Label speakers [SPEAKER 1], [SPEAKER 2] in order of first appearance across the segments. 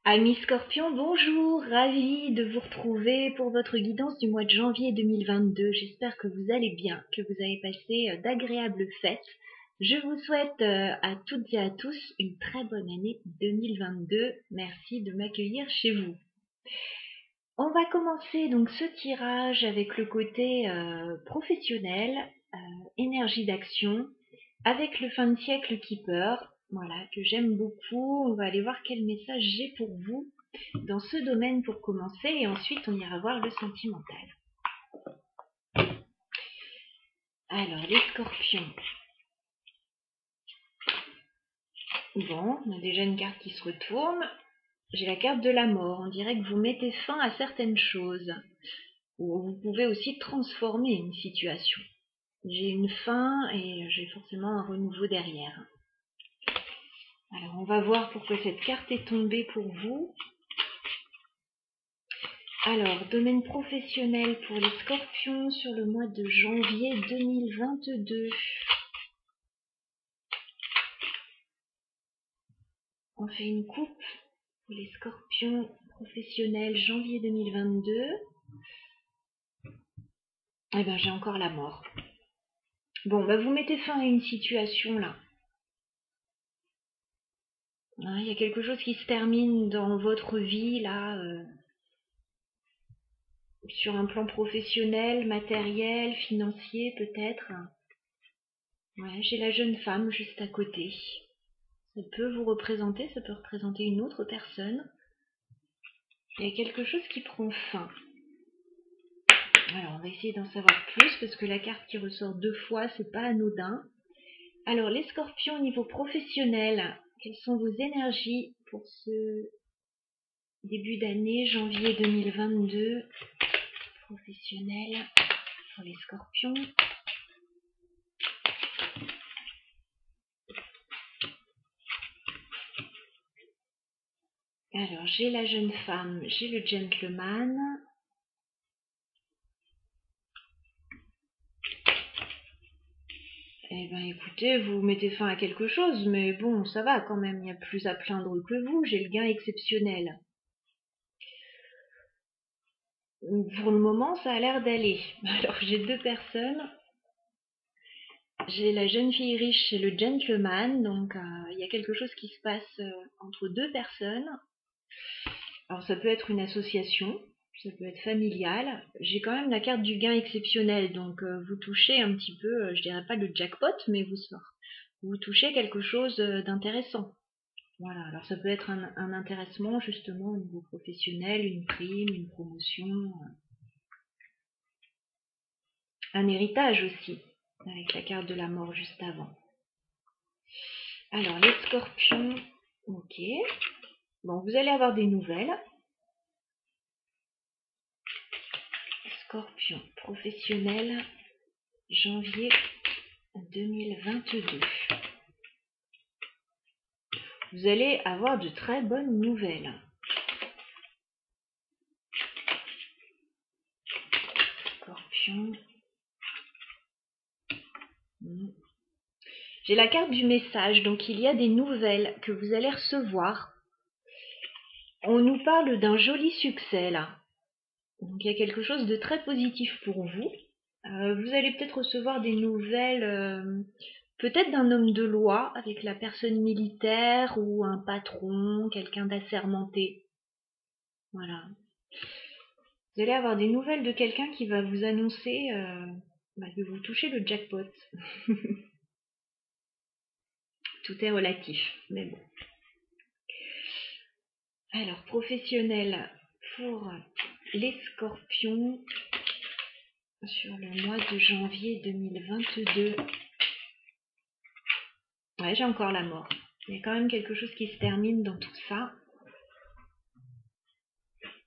[SPEAKER 1] Amis Scorpion, bonjour, ravie de vous retrouver pour votre guidance du mois de janvier 2022. J'espère que vous allez bien, que vous avez passé d'agréables fêtes. Je vous souhaite à toutes et à tous une très bonne année 2022. Merci de m'accueillir chez vous. On va commencer donc ce tirage avec le côté professionnel, énergie d'action, avec le fin de siècle Keeper. Voilà, que j'aime beaucoup. On va aller voir quel message j'ai pour vous dans ce domaine pour commencer et ensuite on ira voir le sentimental. Alors, les scorpions. Bon, on a déjà une carte qui se retourne. J'ai la carte de la mort. On dirait que vous mettez fin à certaines choses. Ou vous pouvez aussi transformer une situation. J'ai une fin et j'ai forcément un renouveau derrière. Alors, on va voir pourquoi cette carte est tombée pour vous. Alors, domaine professionnel pour les scorpions sur le mois de janvier 2022. On fait une coupe pour les scorpions professionnels janvier 2022. Eh bien, j'ai encore la mort. Bon, bah vous mettez fin à une situation là. Hein, il y a quelque chose qui se termine dans votre vie là, sur un plan professionnel, matériel, financier peut-être. Ouais, j'ai la jeune femme juste à côté. Ça peut vous représenter, ça peut représenter une autre personne. Il y a quelque chose qui prend fin. Alors, on va essayer d'en savoir plus parce que la carte qui ressort deux fois, c'est pas anodin. Alors, les scorpions au niveau professionnel, quelles sont vos énergies pour ce début d'année, janvier 2022, professionnel pour les scorpions? Alors, j'ai la jeune femme, j'ai le gentleman. Eh bien, écoutez, vous mettez fin à quelque chose, mais bon, ça va quand même, il y a plus à plaindre que vous, j'ai le gain exceptionnel. Pour le moment, ça a l'air d'aller. Alors, j'ai deux personnes. J'ai la jeune fille riche et le gentleman, donc il y a quelque chose qui se passe entre deux personnes. Alors, ça peut être une association, ça peut être familial. J'ai quand même la carte du gain exceptionnel, donc vous touchez un petit peu, je dirais pas le jackpot, mais vous touchez quelque chose d'intéressant. Voilà, alors ça peut être un intéressement justement au niveau professionnel, une prime, une promotion, un héritage aussi, avec la carte de la mort juste avant. Alors les scorpions, ok. Bon, vous allez avoir des nouvelles. Scorpion professionnel, janvier 2022. Vous allez avoir de très bonnes nouvelles. Scorpion. J'ai la carte du message, donc il y a des nouvelles que vous allez recevoir. On nous parle d'un joli succès là. Donc il y a quelque chose de très positif pour vous. Vous allez peut-être recevoir des nouvelles, peut-être d'un homme de loi avec la personne militaire ou un patron, quelqu'un d'assermenté. Voilà. Vous allez avoir des nouvelles de quelqu'un qui va vous annoncer que vous touchez le jackpot. Tout est relatif, mais bon. Alors, professionnel pour les scorpions sur le mois de janvier 2022. Ouais, j'ai encore la mort. Il y a quand même quelque chose qui se termine dans tout ça.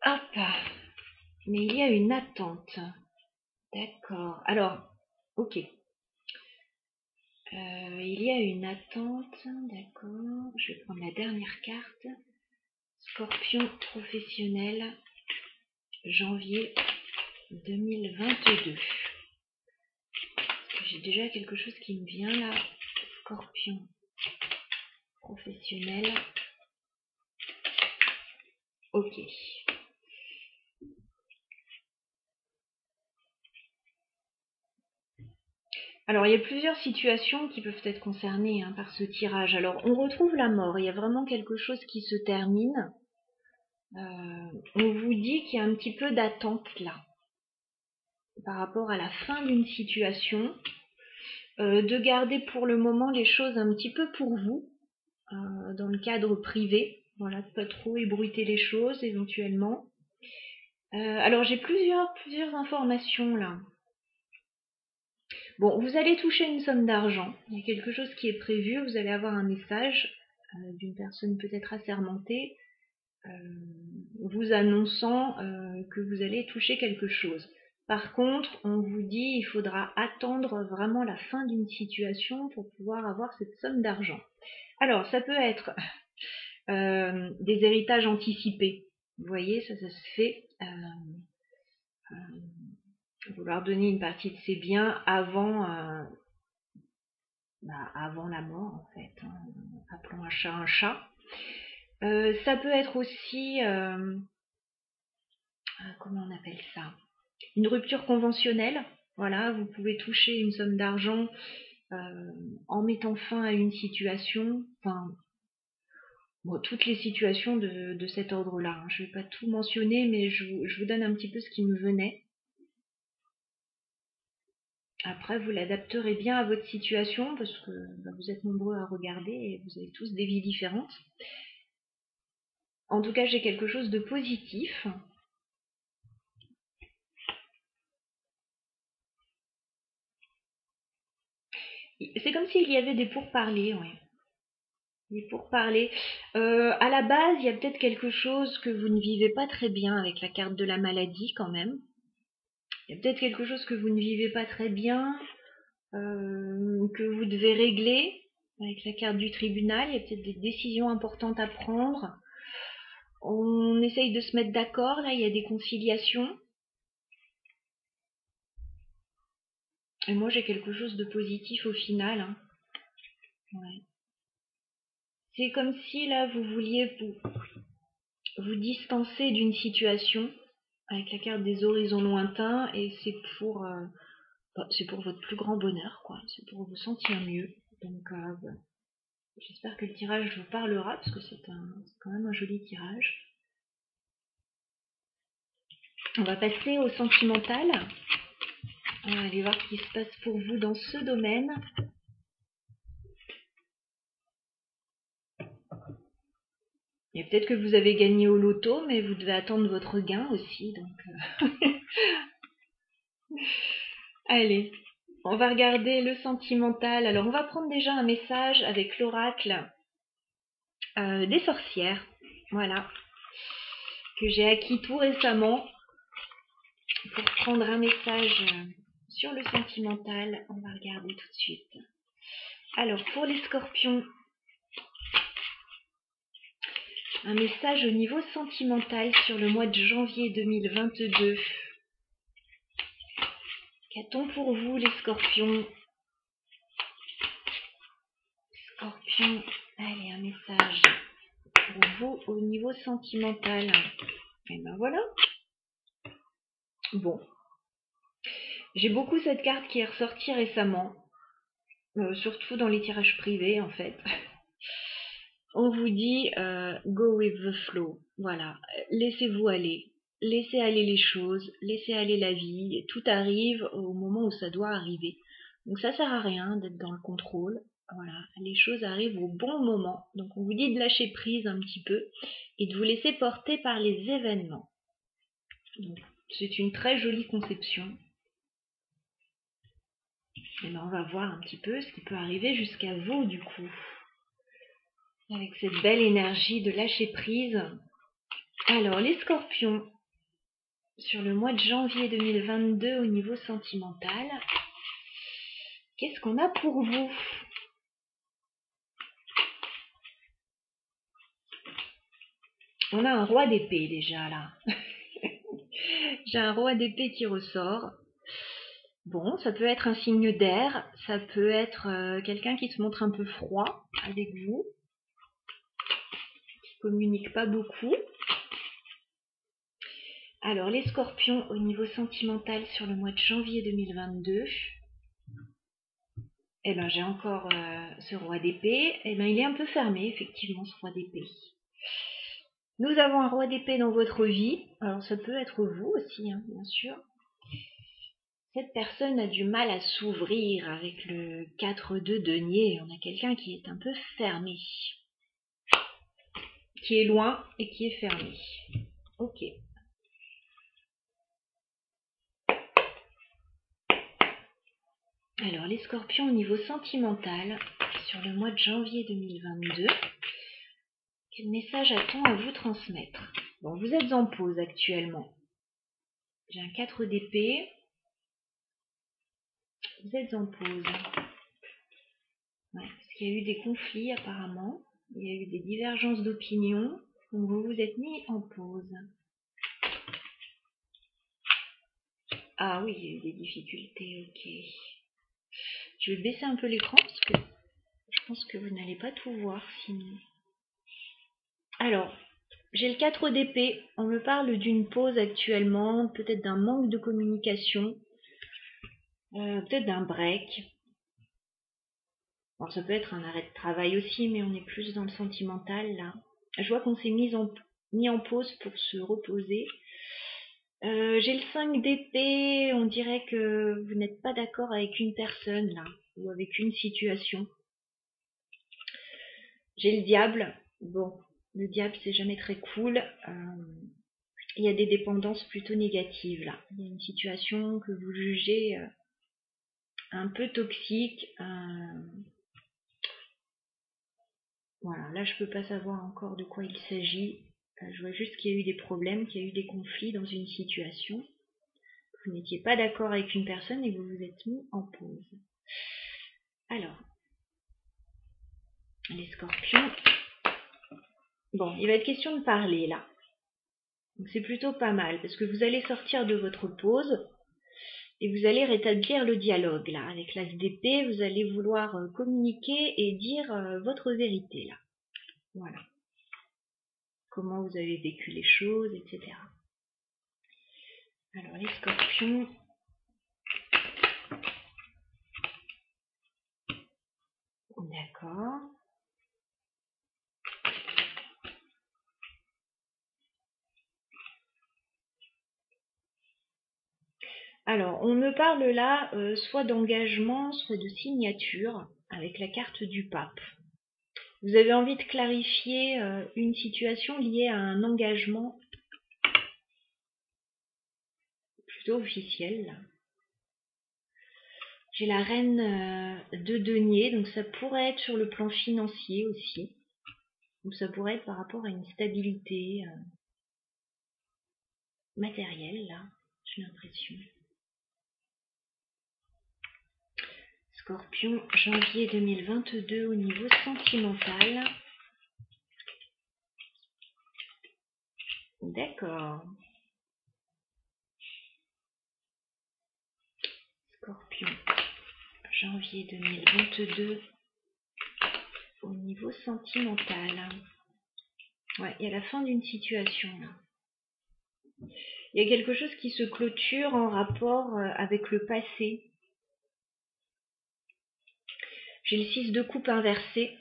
[SPEAKER 1] Hop. Mais il y a une attente. D'accord. Alors, ok. Il y a une attente. D'accord. Je vais prendre la dernière carte. Scorpion professionnel, janvier 2022. J'ai déjà quelque chose qui me vient là. Scorpion professionnel, Ok. Alors, il y a plusieurs situations qui peuvent être concernées par ce tirage. Alors, on retrouve la mort. Il y a vraiment quelque chose qui se termine. On vous dit qu'il y a un petit peu d'attente là, par rapport à la fin d'une situation. De garder pour le moment les choses un petit peu pour vous, dans le cadre privé. Voilà, de pas trop ébruiter les choses éventuellement. Alors, j'ai plusieurs informations là. Bon, vous allez toucher une somme d'argent. Il y a quelque chose qui est prévu. Vous allez avoir un message d'une personne peut-être assermentée vous annonçant que vous allez toucher quelque chose. Par contre, on vous dit il faudra attendre vraiment la fin d'une situation pour pouvoir avoir cette somme d'argent. Alors, ça peut être des héritages anticipés. Vous voyez, ça se fait. Vouloir donner une partie de ses biens avant la mort, en fait. Appelons un chat un chat. Ça peut être aussi, comment on appelle ça? Une rupture conventionnelle. Voilà, vous pouvez toucher une somme d'argent en mettant fin à une situation. Enfin, bon, toutes les situations de cet ordre-là. Je ne vais pas tout mentionner, mais je vous donne un petit peu ce qui me venait. Après, vous l'adapterez bien à votre situation parce que vous êtes nombreux à regarder et vous avez tous des vies différentes. En tout cas, j'ai quelque chose de positif. C'est comme s'il y avait des pourparlers, oui. Des pourparlers. À la base, il y a peut-être quelque chose que vous ne vivez pas très bien avec la carte de la maladie quand même. Il y a peut-être quelque chose que vous ne vivez pas très bien, que vous devez régler avec la carte du tribunal. Il y a peut-être des décisions importantes à prendre. On essaye de se mettre d'accord, là, il y a des conciliations. Et moi, j'ai quelque chose de positif au final. Hein. Ouais. C'est comme si, là, vous vouliez vous distancer d'une situation avec la carte des horizons lointains et c'est pour votre plus grand bonheur, quoi. C'est pour vous sentir mieux. Donc, j'espère que le tirage vous parlera parce que c'est quand même un joli tirage. On va passer au sentimental. On va aller voir ce qui se passe pour vous dans ce domaine. Et peut-être que vous avez gagné au loto, mais vous devez attendre votre gain aussi. Donc, allez, on va regarder le sentimental. Alors, on va prendre déjà un message avec l'oracle des sorcières. Voilà. Que j'ai acquis tout récemment. Pour prendre un message sur le sentimental, on va regarder tout de suite. Alors, pour les scorpions, un message au niveau sentimental sur le mois de janvier 2022. Qu'a-t-on pour vous, les scorpions? Scorpions, allez, un message pour vous au niveau sentimental. Et ben voilà. Bon. J'ai beaucoup cette carte qui est ressortie récemment. Surtout dans les tirages privés, en fait. On vous dit go with the flow. Voilà, laissez-vous aller. Laissez aller les choses, laissez aller la vie. Tout arrive au moment où ça doit arriver. Donc ça sert à rien d'être dans le contrôle. Voilà, les choses arrivent au bon moment. Donc on vous dit de lâcher prise un petit peu et de vous laisser porter par les événements. Donc, c'est une très jolie conception. Et ben on va voir un petit peu ce qui peut arriver jusqu'à vous du coup. Avec cette belle énergie de lâcher prise. Alors, les scorpions, sur le mois de janvier 2022 au niveau sentimental, qu'est-ce qu'on a pour vous? On a un roi d'épée déjà là. J'ai un roi d'épée qui ressort. Bon, ça peut être un signe d'air, ça peut être quelqu'un qui se montre un peu froid avec vous, qui communique pas beaucoup. Alors, les scorpions au niveau sentimental sur le mois de janvier 2022. Eh ben, j'ai encore ce roi d'épée. Eh ben, il est un peu fermé, effectivement, ce roi d'épée. Nous avons un roi d'épée dans votre vie. Alors, ça peut être vous aussi, hein, bien sûr. Cette personne a du mal à s'ouvrir avec le 4 de denier. On a quelqu'un qui est un peu fermé. Qui est loin et qui est fermé. Ok. Alors, les scorpions au niveau sentimental, sur le mois de janvier 2022, quel message a-t-on à vous transmettre? Bon, vous êtes en pause actuellement. J'ai un 4 d'épée. Vous êtes en pause. Ouais, parce qu'il y a eu des conflits apparemment. Il y a eu des divergences d'opinion. Donc vous vous êtes mis en pause. Ah oui, il y a eu des difficultés, ok. Je vais baisser un peu l'écran parce que je pense que vous n'allez pas tout voir sinon. Alors, j'ai le 4 d'épée. On me parle d'une pause actuellement, peut-être d'un manque de communication, peut-être d'un break. Alors ça peut être un arrêt de travail aussi, mais on est plus dans le sentimental là. Je vois qu'on s'est mis en pause pour se reposer. J'ai le 5 d'épée, on dirait que vous n'êtes pas d'accord avec une personne là, ou avec une situation. J'ai le diable. Bon, le diable c'est jamais très cool. Il y a des dépendances plutôt négatives là. Il y a une situation que vous jugez un peu toxique. Voilà, là je peux pas savoir encore de quoi il s'agit. Je vois juste qu'il y a eu des problèmes, qu'il y a eu des conflits dans une situation. Vous n'étiez pas d'accord avec une personne et vous vous êtes mis en pause. Alors, les scorpions. Bon, il va être question de parler là. Donc c'est plutôt pas mal parce que vous allez sortir de votre pause et vous allez rétablir le dialogue là. Avec l'as d'épée, vous allez vouloir communiquer et dire votre vérité là. Voilà. Comment vous avez vécu les choses, etc. Alors les scorpions. D'accord. Alors, on me parle là soit d'engagement, soit de signature avec la carte du pape. Vous avez envie de clarifier une situation liée à un engagement plutôt officiel. Là. J'ai la reine de denier, donc ça pourrait être sur le plan financier aussi. Ou ça pourrait être par rapport à une stabilité matérielle, là, j'ai l'impression. Scorpion, janvier 2022 au niveau sentimental. D'accord. Scorpion, janvier 2022 au niveau sentimental. Ouais, il y a la fin d'une situation là. Il y a quelque chose qui se clôture en rapport avec le passé. J'ai le 6 de coupe inversé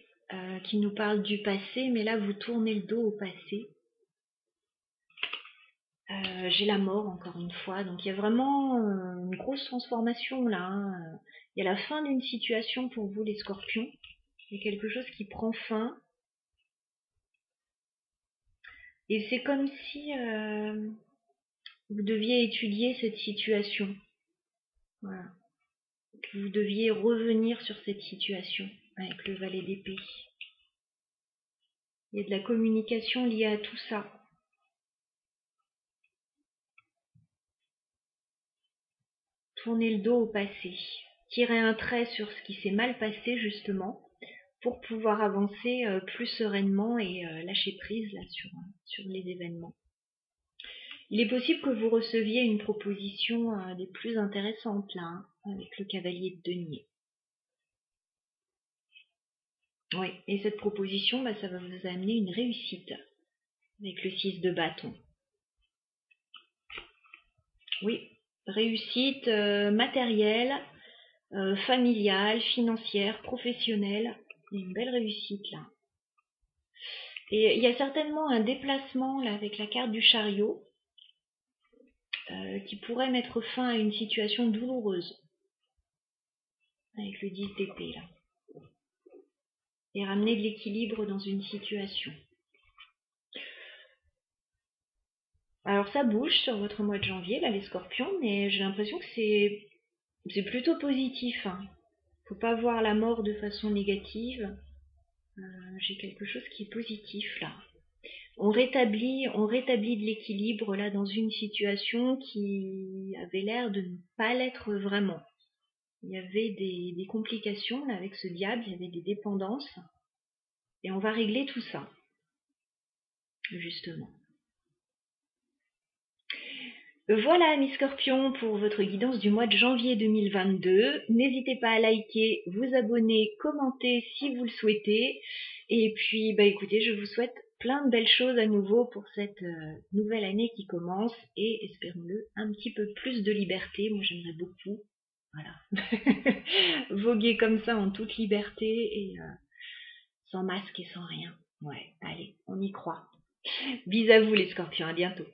[SPEAKER 1] qui nous parle du passé, mais là vous tournez le dos au passé. J'ai la mort encore une fois, donc il y a vraiment une grosse transformation là. Hein. Il y a la fin d'une situation pour vous les scorpions. Il y a quelque chose qui prend fin. Et c'est comme si vous deviez étudier cette situation. Voilà. Que vous deviez revenir sur cette situation avec le valet d'épée. Il y a de la communication liée à tout ça. Tournez le dos au passé. Tirez un trait sur ce qui s'est mal passé justement pour pouvoir avancer plus sereinement et lâcher prise là sur les événements. Il est possible que vous receviez une proposition des plus intéressantes là, hein, avec le cavalier de denier. Oui, et cette proposition, ça va vous amener une réussite avec le 6 de bâton. Oui, réussite matérielle, familiale, financière, professionnelle. Il y a une belle réussite là. Et il y a certainement un déplacement là avec la carte du chariot qui pourrait mettre fin à une situation douloureuse avec le 10 d'épée là. Et ramener de l'équilibre dans une situation. Alors ça bouge sur votre mois de janvier, là les scorpions, mais j'ai l'impression que c'est plutôt positif. Hein. Faut pas voir la mort de façon négative. J'ai quelque chose qui est positif là. On rétablit de l'équilibre là dans une situation qui avait l'air de ne pas l'être vraiment. Il y avait des complications là avec ce diable, il y avait des dépendances. Et on va régler tout ça, justement. Voilà, mes scorpions, pour votre guidance du mois de janvier 2022. N'hésitez pas à liker, vous abonner, commenter si vous le souhaitez. Et puis, bah écoutez, je vous souhaite plein de belles choses à nouveau pour cette nouvelle année qui commence. Et espérons-le, un petit peu plus de liberté. Moi, j'aimerais beaucoup. Voilà. Voguer comme ça en toute liberté et sans masque et sans rien. Ouais, allez, on y croit. Bis à vous les scorpions, à bientôt.